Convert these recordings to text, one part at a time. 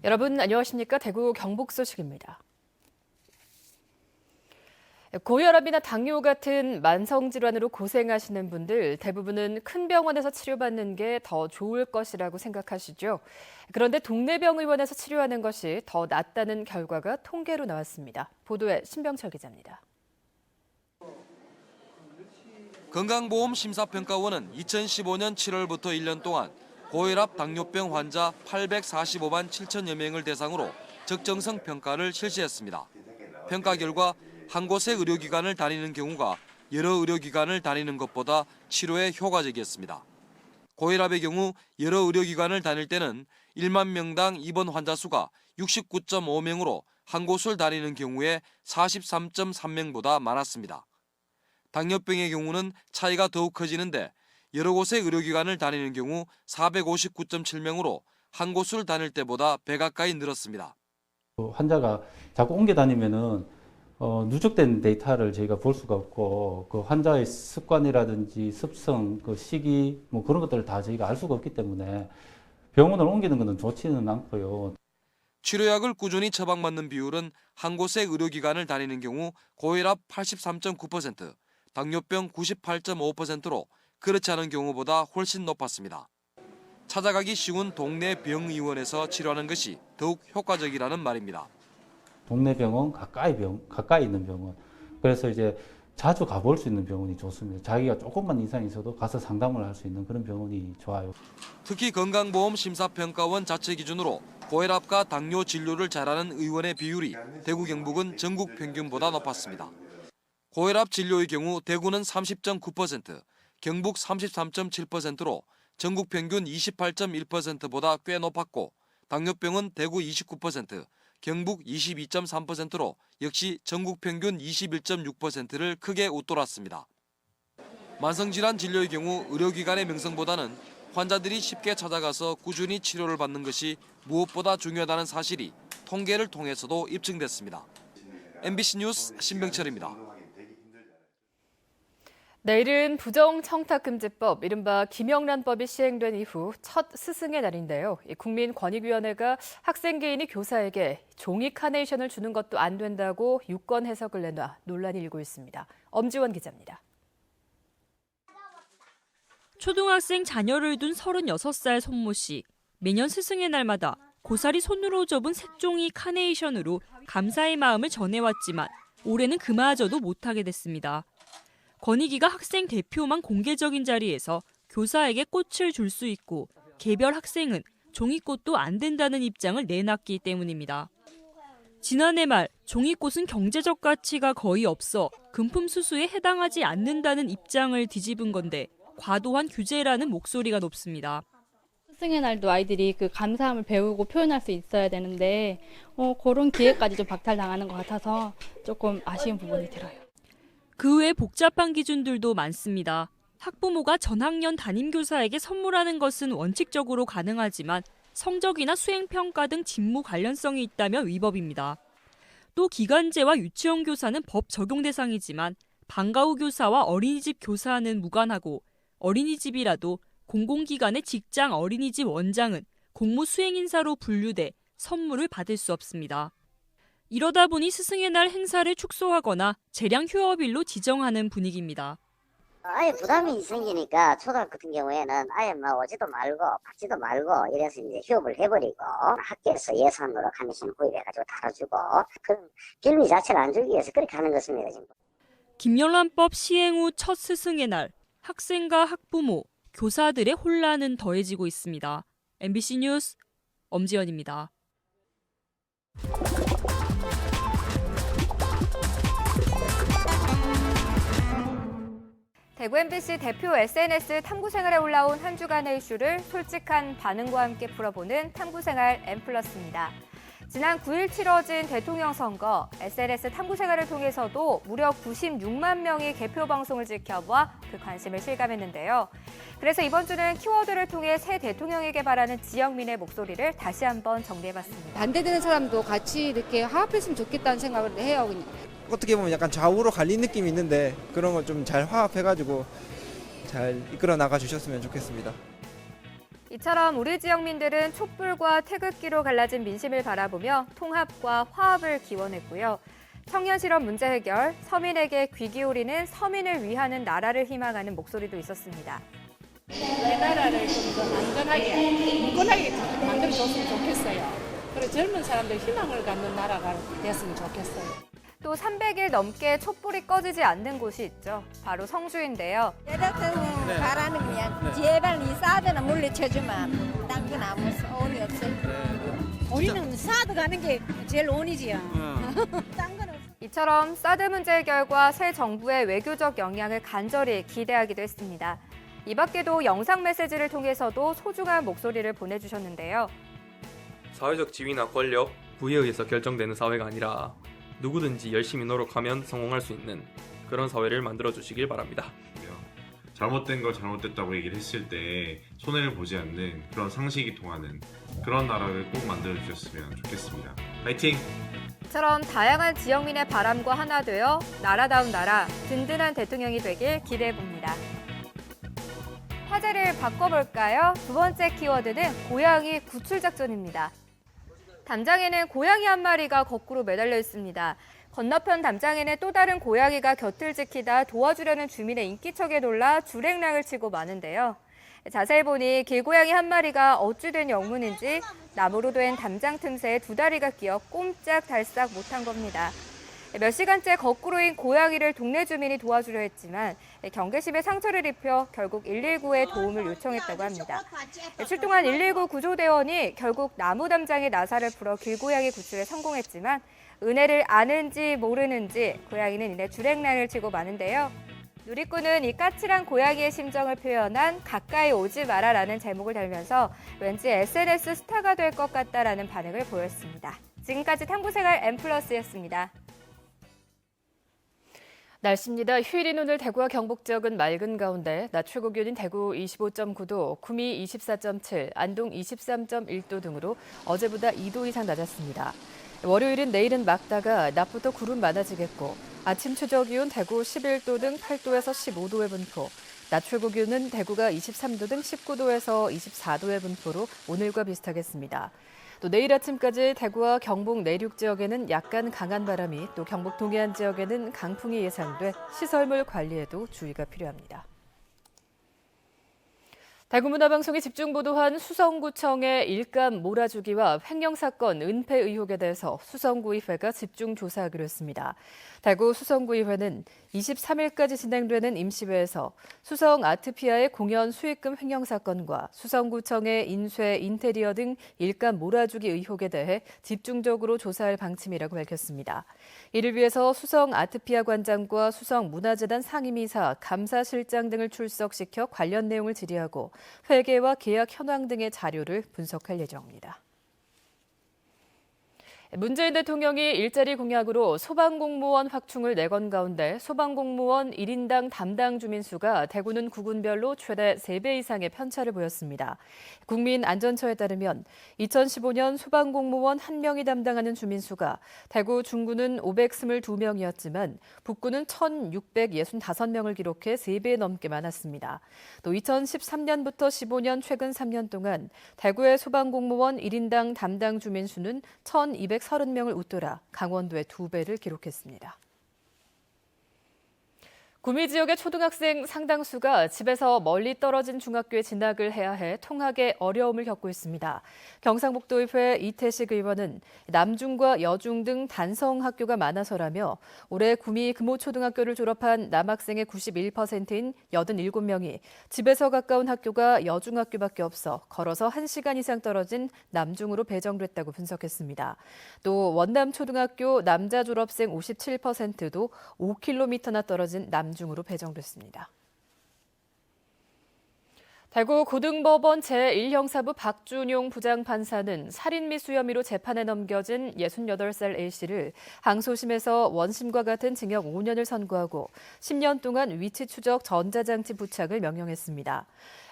여러분 안녕하십니까? 대구 경북 소식입니다. 고혈압이나 당뇨 같은 만성질환으로 고생하시는 분들 대부분은 큰 병원에서 치료받는 게 더 좋을 것이라고 생각하시죠. 그런데 동네 병의원에서 치료하는 것이 더 낫다는 결과가 통계로 나왔습니다. 보도에 신병철 기자입니다. 건강보험심사평가원은 2015년 7월부터 1년 동안 고혈압, 당뇨병 환자 845만 7천여 명을 대상으로 적정성 평가를 실시했습니다. 평가 결과 한 곳의 의료기관을 다니는 경우가 여러 의료기관을 다니는 것보다 치료에 효과적이었습니다. 고혈압의 경우 여러 의료기관을 다닐 때는 1만 명당 입원 환자 수가 69.5명으로 한 곳을 다니는 경우에 43.3명보다 많았습니다. 당뇨병의 경우는 차이가 더욱 커지는데 여러 곳의 의료기관을 다니는 경우 459.7명으로 한 곳을 다닐 때보다 배 가까이 늘었습니다. 환자가 자꾸 옮겨 다니면은 누적된 데이터를 저희가 볼 수가 없고 그 환자의 습관이라든지 습성, 그 시기 뭐 그런 것들을 다 저희가 알 수가 없기 때문에 병원을 옮기는 것은 좋지는 않고요. 치료약을 꾸준히 처방받는 비율은 한 곳의 의료기관을 다니는 경우 고혈압 83.9%, 당뇨병 98.5%로 그렇지 않은 경우보다 훨씬 높았습니다. 찾아가기 쉬운 동네 병의원에서 치료하는 것이 더욱 효과적이라는 말입니다. 동네 병원, 가까이 있는 병원. 그래서 이제 자주 가볼 수 있는 병원이 좋습니다. 자기가 조금만 이상 있어도 가서 상담을 할 수 있는 그런 병원이 좋아요. 특히 건강보험심사평가원 자체 기준으로 고혈압과 당뇨 진료를 잘하는 의원의 비율이 대구 경북은 전국 평균보다 높았습니다. 고혈압 진료의 경우 대구는 30.9%, 경북 33.7%로 전국 평균 28.1%보다 꽤 높았고 당뇨병은 대구 29%, 경북 22.3%로 역시 전국 평균 21.6%를 크게 웃돌았습니다. 만성질환 진료의 경우 의료기관의 명성보다는 환자들이 쉽게 찾아가서 꾸준히 치료를 받는 것이 무엇보다 중요하다는 사실이 통계를 통해서도 입증됐습니다. MBC 뉴스 신병철입니다. 내일은 부정청탁금지법, 이른바 김영란법이 시행된 이후 첫 스승의 날인데요. 국민권익위원회가 학생 개인이 교사에게 종이 카네이션을 주는 것도 안 된다고 유권 해석을 내놔 논란이 일고 있습니다. 엄지원 기자입니다. 초등학생 자녀를 둔 36살 손모 씨. 매년 스승의 날마다 고사리 손으로 접은 색종이 카네이션으로 감사의 마음을 전해왔지만 올해는 그마저도 못하게 됐습니다. 권익위가 학생 대표만 공개적인 자리에서 교사에게 꽃을 줄 수 있고 개별 학생은 종이꽃도 안 된다는 입장을 내놨기 때문입니다. 지난해 말 종이꽃은 경제적 가치가 거의 없어 금품 수수에 해당하지 않는다는 입장을 뒤집은 건데 과도한 규제라는 목소리가 높습니다. 스승의 날도 아이들이 그 감사함을 배우고 표현할 수 있어야 되는데 그런 기회까지 좀 박탈당하는 것 같아서 조금 아쉬운 부분이 들어요. 그 외 복잡한 기준들도 많습니다. 학부모가 전학년 담임교사에게 선물하는 것은 원칙적으로 가능하지만 성적이나 수행평가 등 직무 관련성이 있다면 위법입니다. 또 기간제와 유치원 교사는 법 적용 대상이지만 방과 후 교사와 어린이집 교사는 무관하고 어린이집이라도 공공기관의 직장 어린이집 원장은 공무 수행인사로 분류돼 선물을 받을 수 없습니다. 이러다 보니 스승의 날 행사를 축소하거나 재량 휴업일로 지정하는 분위기입니다. 아예 부담이 생기니까 초등학교 같은 경우에는 아예 오지도 말고 받지도 말고 이래서 이제 휴업을 해버리고 학교에서 예산으로 카네이션 구입해가지고 달아주고 그런 빌미 자체를 안 주기 위해서 그렇게 하는 것입니다. 지금. 김영란법 시행 후 첫 스승의 날, 학생과 학부모, 교사들의 혼란은 더해지고 있습니다. MBC 뉴스 엄지연입니다. 대구 MBC 대표 SNS 탐구생활에 올라온 한 주간의 이슈를 솔직한 반응과 함께 풀어보는 탐구생활 M+입니다. 지난 9일 치러진 대통령 선거, SNS 탐구생활을 통해서도 무려 96만 명이 개표 방송을 지켜봐 그 관심을 실감했는데요. 그래서 이번 주는 키워드를 통해 새 대통령에게 바라는 지역민의 목소리를 다시 한번 정리해봤습니다. 반대되는 사람도 같이 이렇게 화합했으면 좋겠다는 생각을 해요. 어떻게 보면 약간 좌우로 갈린 느낌이 있는데 그런 걸 좀 잘 화합해가지고 잘 이끌어 나가 주셨으면 좋겠습니다. 이처럼 우리 지역민들은 촛불과 태극기로 갈라진 민심을 바라보며 통합과 화합을 기원했고요. 청년 실업 문제 해결, 서민에게 귀 기울이는 서민을 위하는 나라를 희망하는 목소리도 있었습니다. 우리나라를 좀 더 안전하게, 굳건하게 만들어줬으면 좋겠어요. 그리고 젊은 사람들 희망을 갖는 나라가 됐으면 좋겠어요. 또 300일 넘게 촛불이 꺼지지 않는 곳이 있죠. 바로 성주인데요. 대통령 바라는 그냥 제발 이 사드는 물리쳐주면 딴 건 아무 소원이 없어요. 우리는 사드 가는 게 제일 온이지요. 딴 건 없어요. 이처럼 사드 문제 해결과 새 정부의 외교적 영향을 간절히 기대하기도 했습니다. 이 밖에도 영상 메시지를 통해서도 소중한 목소리를 보내주셨는데요. 사회적 지위나 권력, 부에 의해서 결정되는 사회가 아니라 누구든지 열심히 노력하면 성공할 수 있는 그런 사회를 만들어 주시길 바랍니다. 잘못된 걸 잘못됐다고 얘기를 했을 때 손해를 보지 않는 그런 상식이 통하는 그런 나라를 꼭 만들어 주셨으면 좋겠습니다. 파이팅! 이처럼 다양한 지역민의 바람과 하나 되어 나라다운 나라, 든든한 대통령이 되길 기대해봅니다. 화제를 바꿔볼까요? 두 번째 키워드는 고양이 구출작전입니다. 담장에는 고양이 한 마리가 거꾸로 매달려 있습니다. 건너편 담장에는 또 다른 고양이가 곁을 지키다 도와주려는 주민의 인기척에 놀라 주랭랑을 치고 마는데요. 자세히 보니 길고양이 한 마리가 어찌 된 영문인지 나무로 된 담장 틈새에 두 다리가 끼어 꼼짝달싹 못한 겁니다. 몇 시간째 거꾸로인 고양이를 동네 주민이 도와주려 했지만 경계심에 상처를 입혀 결국 119에 도움을 요청했다고 합니다. 출동한 119 구조대원이 결국 나무 담장에 나사를 풀어 길고양이 구출에 성공했지만 은혜를 아는지 모르는지 고양이는 이내 주랭랑을 치고 마는데요. 누리꾼은 이 까칠한 고양이의 심정을 표현한 가까이 오지 마라라는 제목을 달면서 왠지 SNS 스타가 될 것 같다라는 반응을 보였습니다. 지금까지 탐구생활 M+였습니다. 날씨입니다. 휴일인 오늘 대구와 경북 지역은 맑은 가운데 낮 최고 기온인 대구 25.9도, 구미 24.7, 안동 23.1도 등으로 어제보다 2도 이상 낮았습니다. 월요일은 내일은 맑다가 낮부터 구름 많아지겠고 아침 최저 기온 대구 11도 등 8도에서 15도의 분포, 낮 최고 기온은 대구가 23도 등 19도에서 24도의 분포로 오늘과 비슷하겠습니다. 또 내일 아침까지 대구와 경북 내륙 지역에는 약간 강한 바람이, 또 경북 동해안 지역에는 강풍이 예상돼 시설물 관리에도 주의가 필요합니다. 대구문화방송이 집중 보도한 수성구청의 일감 몰아주기와 횡령 사건 은폐 의혹에 대해서 수성구의회가 집중 조사하기로 했습니다. 대구 수성구의회는 23일까지 진행되는 임시회에서 수성 아트피아의 공연 수익금 횡령 사건과 수성구청의 인쇄, 인테리어 등 일감 몰아주기 의혹에 대해 집중적으로 조사할 방침이라고 밝혔습니다. 이를 위해서 수성 아트피아 관장과 수성 문화재단 상임이사, 감사실장 등을 출석시켜 관련 내용을 질의하고 회계와 계약 현황 등의 자료를 분석할 예정입니다. 문재인 대통령이 일자리 공약으로 소방공무원 확충을 내건 가운데 소방공무원 1인당 담당 주민 수가 대구는 구군별로 최대 3배 이상의 편차를 보였습니다. 국민안전처에 따르면 2015년 소방공무원 1명이 담당하는 주민 수가 대구 중구는 522명이었지만 북구는 1,665명을 기록해 3배 넘게 많았습니다. 또 2013년부터 15년 최근 3년 동안 대구의 소방공무원 1인당 담당 주민 수는 1,230명을 웃돌아 강원도의 2배를 기록했습니다. 구미 지역의 초등학생 상당수가 집에서 멀리 떨어진 중학교에 진학을 해야 해 통학에 어려움을 겪고 있습니다. 경상북도의회 이태식 의원은 남중과 여중 등 단성 학교가 많아서라며 올해 구미 금호초등학교를 졸업한 남학생의 91%인 87명이 집에서 가까운 학교가 여중학교밖에 없어 걸어서 1시간 이상 떨어진 남중으로 배정됐다고 분석했습니다. 또 원남초등학교 남자 졸업생 57%도 5km나 떨어진 남중으로 배정됐습니다. 대구 고등법원 제1형사부 박준용 부장판사는 살인 미수 혐의로 재판에 넘겨진 68살 A씨를 항소심에서 원심과 같은 징역 5년을 선고하고 10년 동안 위치 추적 전자장치 부착을 명령했습니다.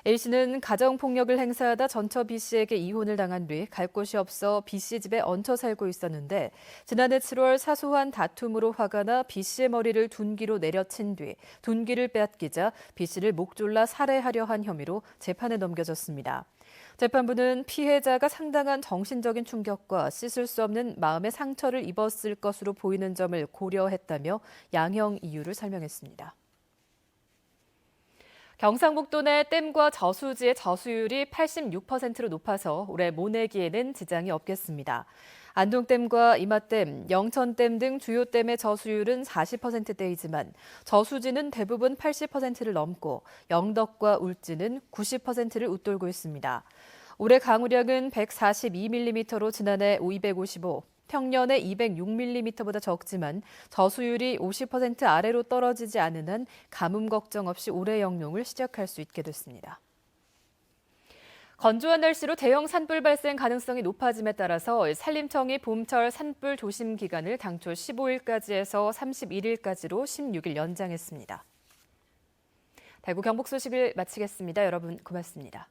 A씨는 가정폭력을 행사하다 전처 B씨에게 이혼을 당한 뒤 갈 곳이 없어 B씨 집에 얹혀 살고 있었는데 지난해 7월 사소한 다툼으로 화가 나 B씨의 머리를 둔기로 내려친 뒤 둔기를 빼앗기자 B씨를 목 졸라 살해하려 한 혐의로 재판에 넘겨졌습니다. 재판부는 피해자가 상당한 정신적인 충격과 씻을 수 없는 마음의 상처를 입었을 것으로 보이는 점을 고려했다며 양형 이유를 설명했습니다. 경상북도 내 댐과 저수지의 저수율이 86%로 높아서 올해 모내기에는 지장이 없겠습니다. 안동댐과 이마댐, 영천댐 등 주요 댐의 저수율은 40%대이지만 저수지는 대부분 80%를 넘고 영덕과 울진은 90%를 웃돌고 있습니다. 올해 강우량은 142mm로 지난해 255, 평년에 206mm보다 적지만 저수율이 50% 아래로 떨어지지 않은 한 가뭄 걱정 없이 올해 영농을 시작할 수 있게 됐습니다. 건조한 날씨로 대형 산불 발생 가능성이 높아짐에 따라서 산림청이 봄철 산불 조심 기간을 당초 15일까지 해서 31일까지로 16일 연장했습니다. 대구 경북 소식을 마치겠습니다. 여러분 고맙습니다.